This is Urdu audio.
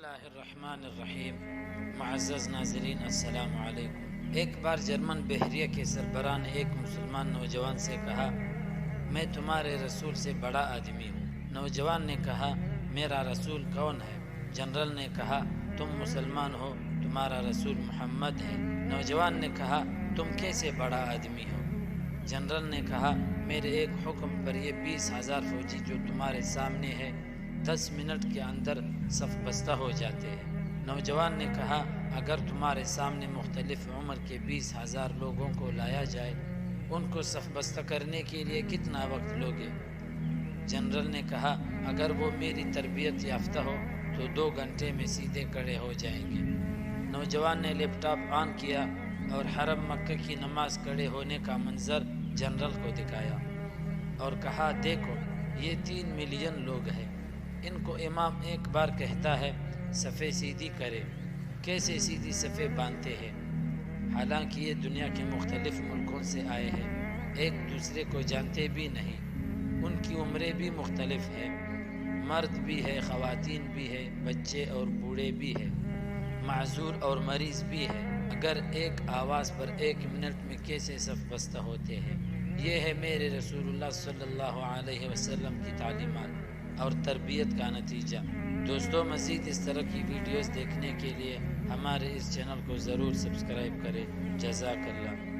اللہ الرحمن الرحیم۔ معزز ناظرین السلام علیکم۔ ایک بار جرمن بحریہ کے سربراہ نے ایک مسلمان نوجوان سے کہا، میں تمہارے رسول سے بڑا آدمی ہوں۔ نوجوان نے کہا، میرا رسول کون ہے؟ جنرل نے کہا، تم مسلمان ہو، تمہارا رسول محمد ہے۔ نوجوان نے کہا، تم کیسے بڑا آدمی ہو؟ جنرل نے کہا، میرے ایک حکم پر یہ 20,000 فوجی جو تمہارے سامنے ہے 10 منٹ کے اندر صف بستہ ہو جاتے ہیں۔ نوجوان نے کہا، اگر تمہارے سامنے مختلف عمر کے 20,000 لوگوں کو لایا جائے، ان کو صف بستہ کرنے کے لیے کتنا وقت لوگے؟ جنرل نے کہا، اگر وہ میری تربیت یافتہ ہو تو 2 گھنٹے میں سیدھے کھڑے ہو جائیں گے۔ نوجوان نے لیپ ٹاپ آن کیا اور حرم مکہ کی نماز کھڑے ہونے کا منظر جنرل کو دکھایا اور کہا، دیکھو یہ 3 ملین لوگ ہیں، ان کو امام ایک بار کہتا ہے صفیں سیدھی کرے، کیسے سیدھی صفیں باندھتے ہیں؟ حالانکہ یہ دنیا کے مختلف ملکوں سے آئے ہیں، ایک دوسرے کو جانتے بھی نہیں، ان کی عمریں بھی مختلف ہیں، مرد بھی ہے، خواتین بھی ہے، بچے اور بوڑھے بھی ہیں، معذور اور مریض بھی ہے۔ اگر ایک آواز پر 1 منٹ میں کیسے صف بستہ ہوتے ہیں؟ یہ ہے میرے رسول اللہ صلی اللہ علیہ وسلم کی تعلیمات اور تربیت کا نتیجہ۔ دوستو، مزید اس طرح کی ویڈیوز دیکھنے کے لیے ہمارے اس چینل کو ضرور سبسکرائب کریں۔ جزاک اللہ۔